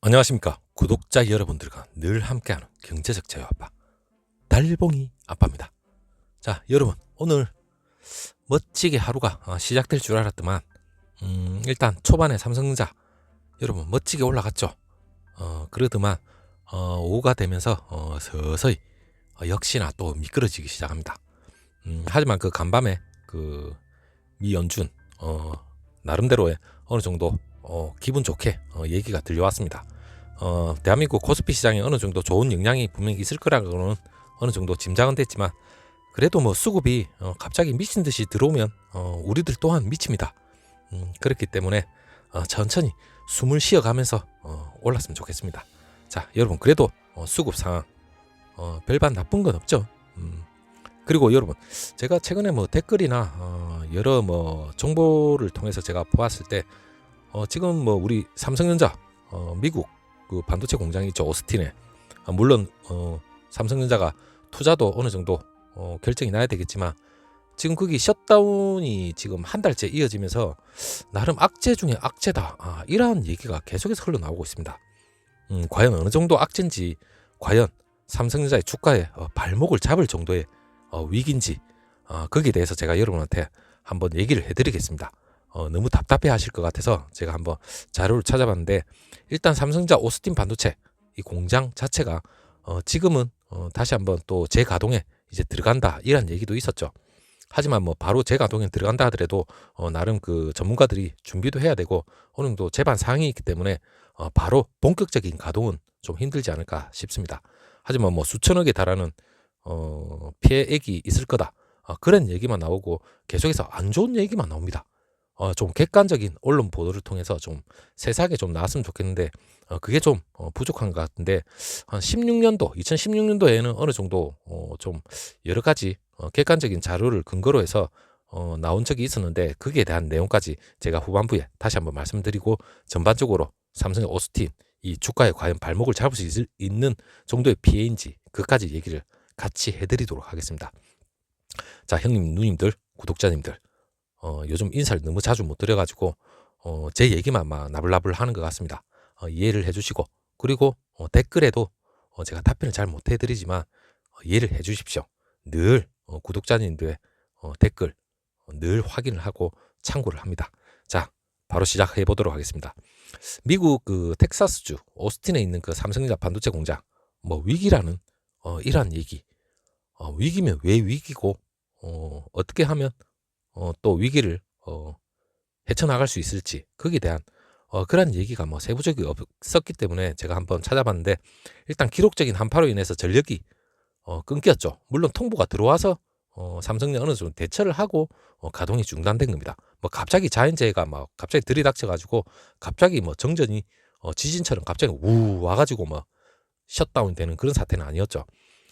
안녕하십니까 구독자 여러분들과 늘 함께하는 경제적 자유아빠 달봉이 아빠입니다. 자 여러분, 오늘 멋지게 하루가 시작될 줄 알았더만 일단 초반에 삼성전자 여러분 멋지게 올라갔죠. 그러더만 오후가 되면서 서서히 역시나 또 미끄러지기 시작합니다. 하지만 그 간밤에 그 미연준 나름대로의 어느 정도 기분 좋게 얘기가 들려왔습니다. 대한민국 코스피 시장에 어느 정도 좋은 영향이 분명히 있을 거라고는 어느 정도 짐작은 됐지만, 그래도 뭐 수급이 갑자기 미친 듯이 들어오면 우리들 또한 미칩니다. 그렇기 때문에 천천히 숨을 쉬어가면서 올랐으면 좋겠습니다. 자 여러분, 그래도 수급 상황 별반 나쁜 건 없죠. 그리고 여러분, 제가 최근에 뭐 댓글이나 여러 뭐 정보를 통해서 제가 보았을 때 지금 뭐 우리 삼성전자 미국 그 반도체 공장이 있죠, 오스틴에. 물론 삼성전자가 투자도 어느 정도 결정이 나야 되겠지만, 지금 거기 셧다운이 지금 한 달째 이어지면서 나름 악재 중에 악재다, 이러한 얘기가 계속해서 흘러나오고 있습니다. 과연 어느 정도 악재인지, 과연 삼성전자의 주가에 발목을 잡을 정도의 위기인지, 거기에 대해서 제가 여러분한테 한번 얘기를 해드리겠습니다. 너무 답답해 하실 것 같아서 제가 한번 자료를 찾아봤는데, 일단 삼성전자 오스틴 반도체 이 공장 자체가 지금은 다시 한번 또 재가동에 이제 들어간다, 이런 얘기도 있었죠. 하지만 뭐 바로 재가동에 들어간다 하더라도 나름 그 전문가들이 준비도 해야 되고 어느 정도 제반 사항이 있기 때문에 바로 본격적인 가동은 좀 힘들지 않을까 싶습니다. 하지만 뭐 수천억에 달하는 피해액이 있을 거다, 그런 얘기만 나오고 계속해서 안 좋은 얘기만 나옵니다. 좀 객관적인 언론 보도를 통해서 좀 세세하게 좀 나왔으면 좋겠는데, 그게 좀 부족한 것 같은데, 한 2016년도에는 어느 정도 좀 여러 가지 객관적인 자료를 근거로 해서 나온 적이 있었는데, 거기에 대한 내용까지 제가 후반부에 다시 한번 말씀드리고, 전반적으로 삼성 오스틴 이 주가에 과연 발목을 잡을 수 있는 정도의 피해인지 그까지 얘기를 같이 해드리도록 하겠습니다. 자 형님, 누님들, 구독자님들, 요즘 인사를 너무 자주 못 드려가지고 제 얘기만 막 나불나불 하는 것 같습니다. 이해를 해주시고, 그리고 댓글에도 제가 답변을 잘 못 해드리지만 이해를 해주십시오. 늘 구독자님들의 댓글 늘 확인을 하고 참고를 합니다. 자 바로 시작해 보도록 하겠습니다. 미국 그 텍사스주 오스틴에 있는 그 삼성전자 반도체 공장 뭐 위기라는 이러한 얘기, 위기면 왜 위기고 어떻게 하면 또 위기를 헤쳐나갈 수 있을지, 거기에 대한 그런 얘기가 뭐 세부적이 없었기 때문에 제가 한번 찾아봤는데, 일단 기록적인 한파로 인해서 전력이 끊겼죠. 물론 통보가 들어와서 삼성이 어느 정도 대처를 하고 가동이 중단된 겁니다. 뭐 갑자기 자연재해가 막 갑자기 들이닥쳐가지고 갑자기 뭐 정전이 지진처럼 갑자기 우 와가지고 뭐 셧다운 되는 그런 사태는 아니었죠.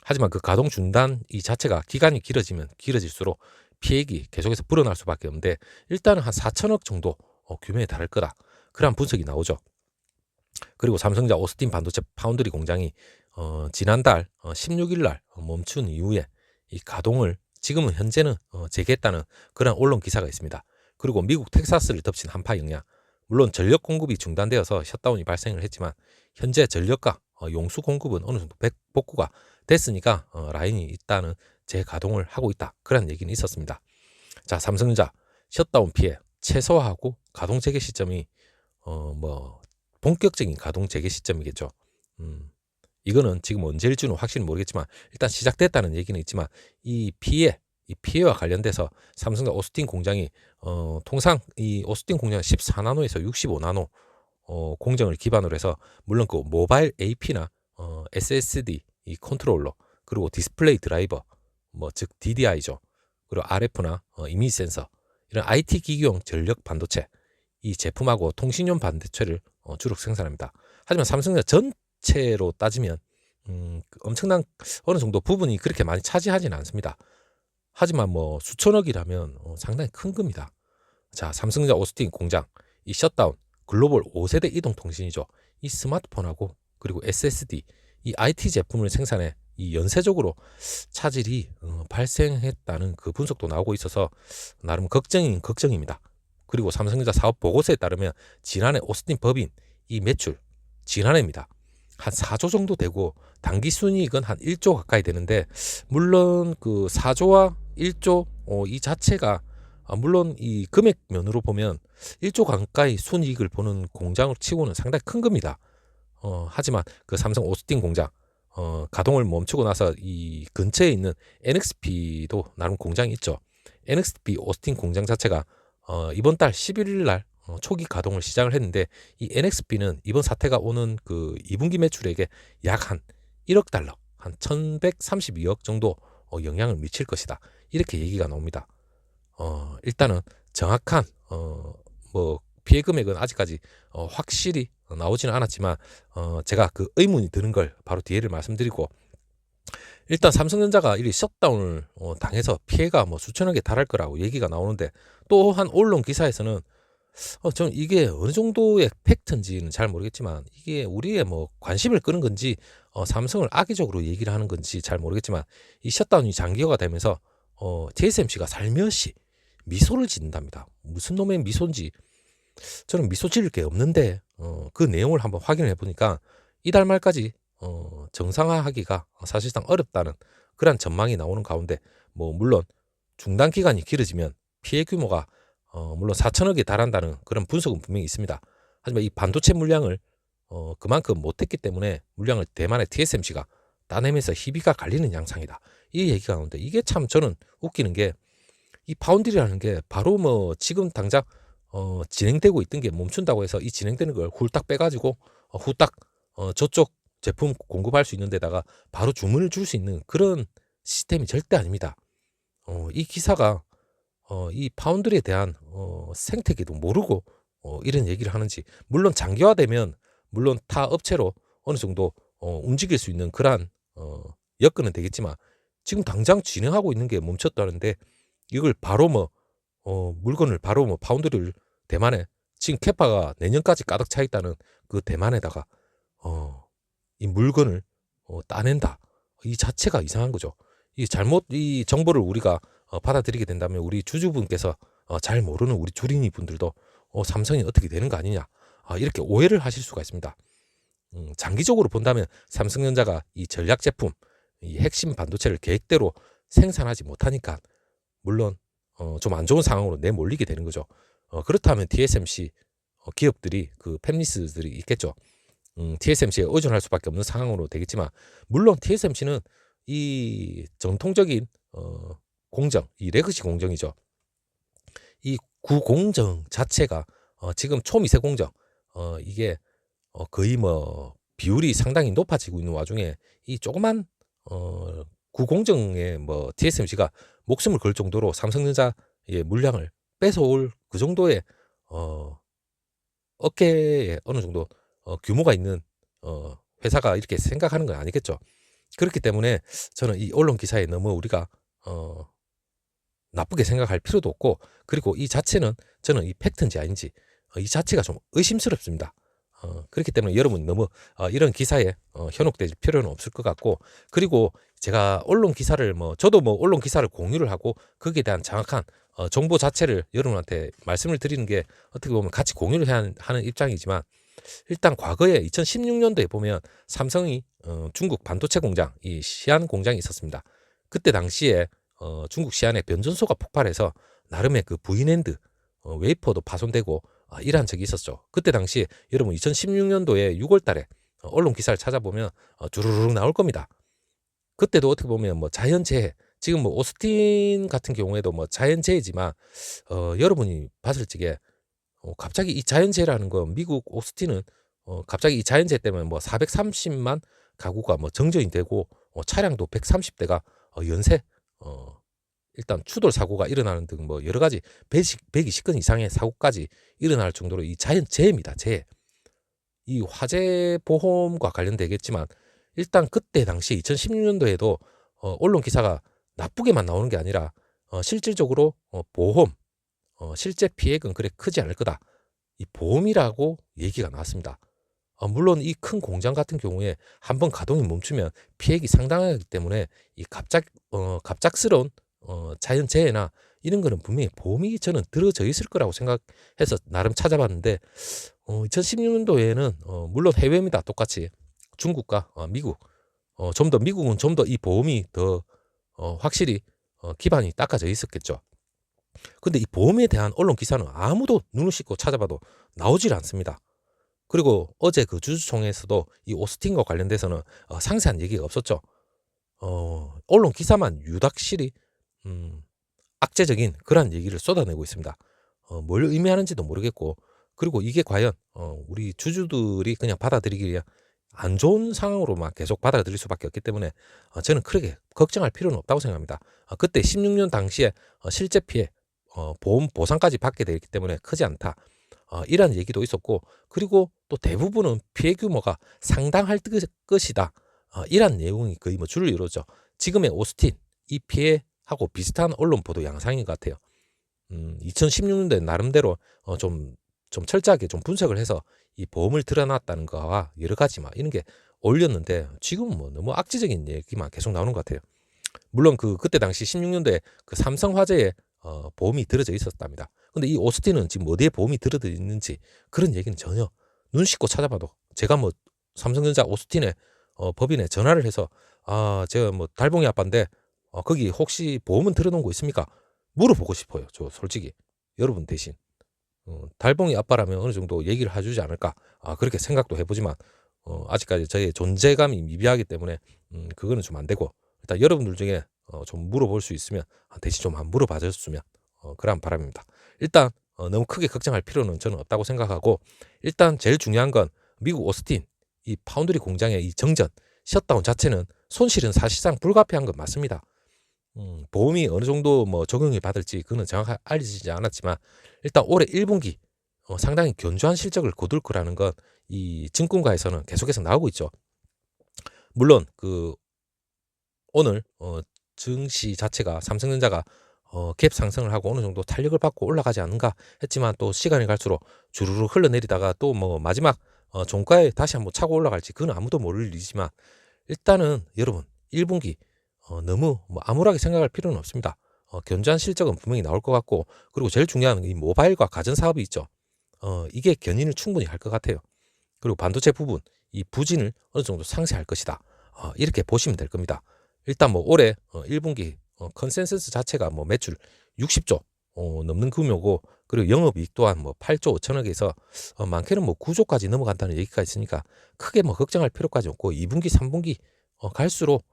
하지만 그 가동 중단 이 자체가 기간이 길어지면 길어질수록 피해액이 계속해서 불어날 수밖에 없는데, 일단은 한 4천억 정도 규모에 달할 거다, 그런 분석이 나오죠. 그리고 삼성전자 오스틴 반도체 파운드리 공장이 지난달 16일 날 멈춘 이후에 이 가동을 지금은 현재는 재개했다는 그런 언론 기사가 있습니다. 그리고 미국 텍사스를 덮친 한파 영향, 물론 전력 공급이 중단되어서 셧다운이 발생을 했지만 현재 전력과 용수 공급은 어느 정도 복구가 됐으니까 라인이 일단은 재가동을 하고 있다, 그런 얘기는 있었습니다. 자 삼성전자 셧다운 피해 최소화하고 가동 재개 시점이 뭐 본격적인 가동 재개 시점이겠죠. 이거는 지금 언제일지는 확실히 모르겠지만 일단 시작됐다는 얘기는 있지만, 이 피해와 관련돼서 삼성과 오스틴 공장이 통상 이 오스틴 공장은 14나노에서 65나노 공정을 기반으로 해서, 물론 그 모바일 AP나 SSD 이 컨트롤러, 그리고 디스플레이 드라이버 뭐 즉 DDI죠. 그리고 RF나 이미지 센서, 이런 IT 기기용 전력 반도체 이 제품하고 통신용 반도체를 주로 생산합니다. 하지만 삼성전자 전체로 따지면 엄청난 어느 정도 부분이 그렇게 많이 차지하지는 않습니다. 하지만 뭐 수천억이라면 상당히 큰 겁니다. 자 삼성전자 오스틴 공장 이 셧다운, 글로벌 5세대 이동통신이죠. 이 스마트폰하고 그리고 SSD 이 IT 제품을 생산해 이 연쇄적으로 차질이 발생했다는 그 분석도 나오고 있어서 나름 걱정인 걱정입니다. 그리고 삼성전자 사업 보고서에 따르면 지난해 오스틴 법인 이 매출 지난해입니다. 한 4조 정도 되고 당기 순이익은 한 1조 가까이 되는데, 물론 그 4조와 1조 이 자체가 물론 이 금액 면으로 보면 1조 가까이 순이익을 보는 공장을 치고는 상당히 큰 겁니다. 하지만 그 삼성 오스틴 공장 가동을 멈추고 나서 이 근처에 있는 NXP도 나름 공장이 있죠. NXP 오스틴 공장 자체가 이번 달 11일 날 초기 가동을 시작을 했는데, 이 NXP는 이번 사태가 오는 그 2분기 매출액에 약 한 1억 달러, 한 1132억 정도 영향을 미칠 것이다. 이렇게 얘기가 나옵니다. 일단은 정확한 뭐 피해 금액은 아직까지 확실히 나오지는 않았지만, 제가 그 의문이 드는 걸 바로 뒤에를 말씀드리고, 일단 삼성전자가 이 셧다운을 당해서 피해가 뭐 수천억에 달할 거라고 얘기가 나오는데, 또 한 언론 기사에서는 저는 이게 어느 정도의 팩트인지는 잘 모르겠지만, 이게 우리의 뭐 관심을 끄는 건지 삼성을 악의적으로 얘기를 하는 건지 잘 모르겠지만, 이 셧다운이 장기화가 되면서 TSMC가 살며시 미소를 짓는답니다. 무슨 놈의 미소인지 저는 미소 지을 게 없는데, 그 내용을 한번 확인을 해보니까 이달 말까지 정상화하기가 사실상 어렵다는 그런 전망이 나오는 가운데, 뭐 물론 중단 기간이 길어지면 피해 규모가 물론 4천억에 달한다는 그런 분석은 분명히 있습니다. 하지만 이 반도체 물량을 그만큼 못했기 때문에 물량을 대만의 TSMC가 따내면서 희비가 갈리는 양상이다. 이 얘기가 나오는데, 이게 참 저는 웃기는 게, 이 파운드리라는 게 바로 뭐 지금 당장 진행되고 있던 게 멈춘다고 해서 이 진행되는 걸 훌딱 빼가지고 후딱 저쪽 제품 공급할 수 있는 데다가 바로 주문을 줄 수 있는 그런 시스템이 절대 아닙니다. 이 기사가 이 파운드리에 대한 생태계도 모르고 이런 얘기를 하는지, 물론 장기화되면 물론 타 업체로 어느 정도 움직일 수 있는 그러한 여건은 되겠지만, 지금 당장 진행하고 있는 게 멈췄다는데, 이걸 바로 뭐 물건을 바로 뭐 파운드리를 대만에 지금 캐파가 내년까지 가득 차 있다는 그 대만에다가 이 물건을 따낸다. 이 자체가 이상한 거죠. 이 정보를 우리가 받아들이게 된다면 우리 주주분께서 잘 모르는 우리 주린이 분들도 삼성이 어떻게 되는 거 아니냐, 이렇게 오해를 하실 수가 있습니다. 장기적으로 본다면 삼성전자가 이 전략 제품, 이 핵심 반도체를 계획대로 생산하지 못하니까 물론 좀 안 좋은 상황으로 내몰리게 되는 거죠. 그렇다면 TSMC 기업들이 그 팹리스들이 있겠죠. TSMC에 의존할 수밖에 없는 상황으로 되겠지만, 물론 TSMC는 이 전통적인 공정, 이 레거시 공정이죠. 이 구공정 자체가 지금 초미세 공정, 이게 거의 뭐 비율이 상당히 높아지고 있는 와중에 이 조그만 구공정에 뭐 TSMC가 목숨을 걸 정도로 삼성전자의 물량을 뺏어올 그 정도의 어깨에 어느 정도 규모가 있는 회사가 이렇게 생각하는 건 아니겠죠. 그렇기 때문에 저는 이 언론 기사에 너무 우리가 나쁘게 생각할 필요도 없고, 그리고 이 자체는 저는 이 팩트인지 아닌지 이 자체가 좀 의심스럽습니다. 그렇기 때문에 여러분 너무 이런 기사에 현혹될 필요는 없을 것 같고, 그리고 제가 언론 기사를 저도 언론 기사를 공유를 하고 거기에 대한 정확한 정보 자체를 여러분한테 말씀을 드리는 게 어떻게 보면 같이 공유를 해야 하는 입장이지만, 일단 과거에 2016년도에 보면 삼성이 중국 반도체 공장, 이 시안 공장이 있었습니다. 그때 당시에 중국 시안에 변전소가 폭발해서 나름의 그 V낸드 웨이퍼도 파손되고 이러한 적이 있었죠. 그때 당시에 여러분 2016년도에 6월 달에 언론 기사를 찾아보면 주르륵 나올 겁니다. 그때도 어떻게 보면 자연재해, 지금 오스틴 같은 경우에도 자연재해지만 여러분이 봤을 적에 갑자기 이 자연재해라는 거, 미국 오스틴은 갑자기 이 자연재해 때문에 430만 가구가 정전이 되고 차량도 130대가 연쇄 일단 추돌 사고가 일어나는 등 여러 가지 120건 이상의 사고까지 일어날 정도로 이 자연재해입니다. 재해. 이 화재 보험과 관련되겠지만, 일단 그때 당시 2016년도에도 언론 기사가 나쁘게만 나오는 게 아니라 실질적으로 보험 실제 피해액은 그래 크지 않을 거다, 이 보험이라고 얘기가 나왔습니다. 물론 이 큰 공장 같은 경우에 한번 가동이 멈추면 피해액이 상당하기 때문에 이 갑작스러운 자연재해나 이런 거는 분명히 보험이 저는 들어져 있을 거라고 생각해서 나름 찾아봤는데 2016년도에는 물론 해외입니다. 똑같이 중국과 미국 좀 더 미국은 좀 더 이 보험이 더 확실히 기반이 닦아져 있었겠죠. 근데 이 보험에 대한 언론 기사는 아무도 눈을 씻고 찾아봐도 나오질 않습니다. 그리고 어제 그 주주총회에서도 이 오스틴과 관련돼서는 상세한 얘기가 없었죠. 언론 기사만 유닥실히 악재적인 그런 얘기를 쏟아내고 있습니다. 뭘 의미하는지도 모르겠고, 그리고 이게 과연 우리 주주들이 그냥 받아들이기에 안 좋은 상황으로만 계속 받아들일 수밖에 없기 때문에 저는 크게 걱정할 필요는 없다고 생각합니다. 그때 16년 당시에 실제 피해 보험 보상까지 받게 되기 때문에 크지 않다. 이런 얘기도 있었고, 그리고 또 대부분은 피해 규모가 상당할 것이다. 이런 내용이 거의 뭐 줄을 이루죠. 지금의 오스틴 이 피해하고 비슷한 언론 보도 양상인 것 같아요. 2016년도에 나름대로 좀 철저하게 좀 분석을 해서 이 보험을 드러났다는 거와 여러 가지 막 이런 게 올렸는데, 지금은 뭐 너무 악재적인 얘기만 계속 나오는 것 같아요. 물론 그때 당시 16년도에 그 삼성화재에 보험이 들어져 있었답니다. 근데 이 오스틴은 지금 어디에 보험이 들어져 있는지 그런 얘기는 전혀 눈 씻고 찾아봐도, 제가 뭐 삼성전자 오스틴에 법인에 전화를 해서 제가 뭐 달봉이 아빠인데 거기 혹시 보험은 들어놓은 거 있습니까? 물어보고 싶어요. 저 솔직히 여러분 대신 달봉이 아빠라면 어느 정도 얘기를 해주지 않을까, 그렇게 생각도 해보지만 아직까지 저의 존재감이 미비하기 때문에 그거는 좀 안 되고, 일단 여러분들 중에 좀 물어볼 수 있으면 대신 좀 한 물어봐 줬으면 그런 바람입니다. 일단 너무 크게 걱정할 필요는 저는 없다고 생각하고, 일단 제일 중요한 건 미국 오스틴 이 파운드리 공장의 이 정전 셧다운 자체는 손실은 사실상 불가피한 건 맞습니다. 보험이 어느 정도 뭐 적용이 받을지 그는 정확하게 알려지지 않았지만, 일단 올해 1분기 상당히 견조한 실적을 거둘 거라는 건 이 증권가에서는 계속해서 나오고 있죠. 물론 그 오늘 증시 자체가 삼성전자가 갭 상승을 하고 어느 정도 탄력을 받고 올라가지 않는가 했지만, 또 시간이 갈수록 주르르 흘러내리다가 또 뭐 마지막 종가에 다시 한번 차고 올라갈지 그건 아무도 모를 일이지만, 일단은 여러분 1분기 너무 뭐 암울하게 생각할 필요는 없습니다. 견조한 실적은 분명히 나올 것 같고, 그리고 제일 중요한 이 모바일과 가전 사업이 있죠. 이게 견인을 충분히 할 것 같아요. 그리고 반도체 부분 이 부진을 어느 정도 상쇄할 것이다. 이렇게 보시면 될 겁니다. 일단 뭐 올해 1분기 컨센서스 자체가 뭐 매출 60조 넘는 규모고, 그리고 영업이익 또한 뭐 8조 5천억에서 많게는 뭐 9조까지 넘어간다는 얘기가 있으니까 크게 뭐 걱정할 필요까지 없고, 2분기 3분기 갈수록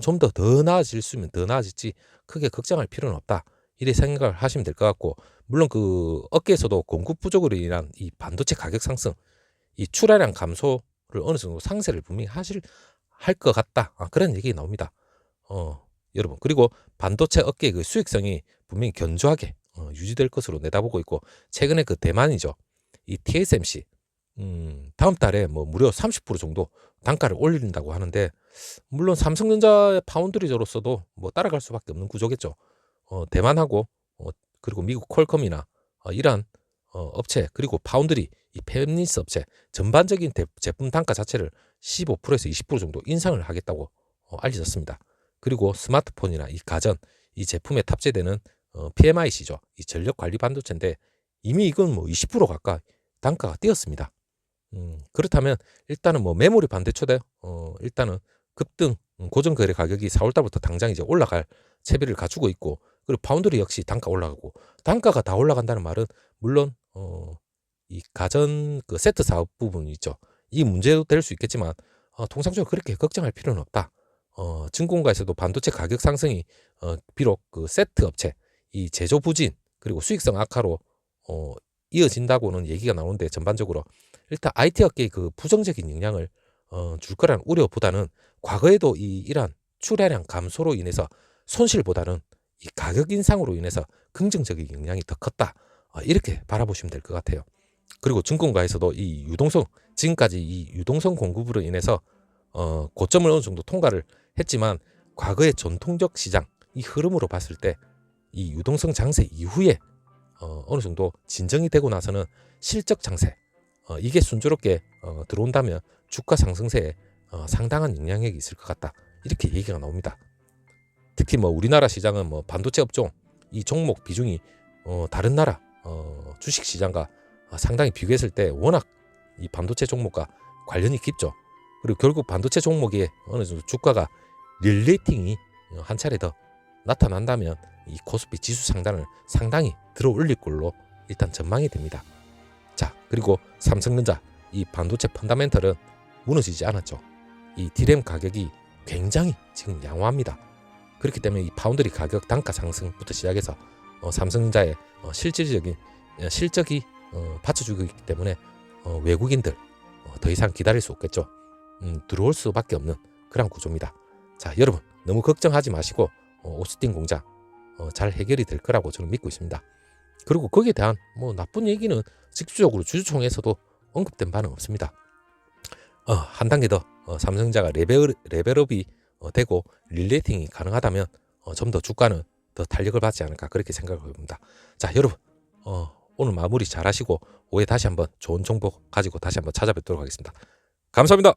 좀 더 나아질수면 더 나아질지 크게 걱정할 필요는 없다. 이래 생각을 하시면 될 것 같고, 물론 그 업계에서도 공급 부족으로 인한 이 반도체 가격 상승, 이 출하량 감소를 어느 정도 상쇄를 분명히 할 것 같다. 그런 얘기 나옵니다. 여러분, 그리고 반도체 업계의 그 수익성이 분명히 견조하게 유지될 것으로 내다보고 있고, 최근에 그 대만이죠. 이 TSMC 다음 달에 뭐 무려 30% 정도 단가를 올린다고 하는데, 물론 삼성전자의 파운드리저로서도 뭐 따라갈 수밖에 없는 구조겠죠. 대만하고 그리고 미국 퀄컴이나 이러한 업체, 그리고 파운드리 이 팹리스 업체 전반적인 제품 단가 자체를 15%에서 20% 정도 인상을 하겠다고 알려졌습니다. 그리고 스마트폰이나 이 가전 이 제품에 탑재되는 PMIC죠. 이 전력 관리 반도체인데 이미 이건 뭐 20% 가까이 단가가 뛰었습니다. 그렇다면 일단은 뭐 메모리 반도체도 일단은 급등 고정 거래 가격이 4월 달부터 당장 이제 올라갈 채비를 갖추고 있고, 그리고 파운드리 역시 단가 올라가고, 단가가 다 올라간다는 말은 물론 이 가전 그 세트 사업 부분 있죠. 이 문제도 될 수 있겠지만 통상적으로 그렇게 걱정할 필요는 없다. 증권가에서도 반도체 가격 상승이 비록 그 세트 업체 이 제조 부진 그리고 수익성 악화로 이어진다고는 얘기가 나오는데, 전반적으로 일단 IT 업계의 그 부정적인 영향을 줄 거라는 우려보다는 과거에도 이러한 출하량 감소로 인해서 손실보다는 이 가격 인상으로 인해서 긍정적인 영향이 더 컸다. 이렇게 바라보시면 될 것 같아요. 그리고 증권가에서도 이 유동성, 지금까지 이 유동성 공급으로 인해서 고점을 어느 정도 통과를 했지만, 과거의 전통적 시장 이 흐름으로 봤을 때 이 유동성 장세 이후에 어느 정도 진정이 되고 나서는 실적 장세 이게 순조롭게 들어온다면 주가 상승세에 상당한 영향력이 있을 것 같다. 이렇게 얘기가 나옵니다. 특히 뭐 우리나라 시장은 뭐 반도체 업종 이 종목 비중이 다른 나라 주식 시장과 상당히 비교했을 때 워낙 이 반도체 종목과 관련이 깊죠. 그리고 결국 반도체 종목에 어느 정도 주가가 릴레이팅이 한 차례 더 나타난다면 이 코스피 지수 상단을 상당히 들어 올릴 걸로 일단 전망이 됩니다. 자, 그리고 삼성전자 이 반도체 펀더멘털은 무너지지 않았죠. 이 D램 가격이 굉장히 지금 양호합니다. 그렇기 때문에 이 파운드리 가격 단가 상승부터 시작해서 삼성전자의 실적이 받쳐주고 있기 때문에 외국인들 더 이상 기다릴 수 없겠죠. 들어올 수밖에 없는 그런 구조입니다. 자, 여러분 너무 걱정하지 마시고 오스틴 공장 잘 해결이 될 거라고 저는 믿고 있습니다. 그리고 거기에 대한 뭐 나쁜 얘기는 직접적으로 주주총회에서도 언급된 바는 없습니다. 한 단계 더 삼성전자가 레벨업이 되고 릴레이팅이 가능하다면 좀 더 주가는 더 탄력을 받지 않을까 그렇게 생각을 해봅니다. 자, 여러분 오늘 마무리 잘 하시고 오후에 다시 한번 좋은 정보 가지고 다시 한번 찾아뵙도록 하겠습니다. 감사합니다.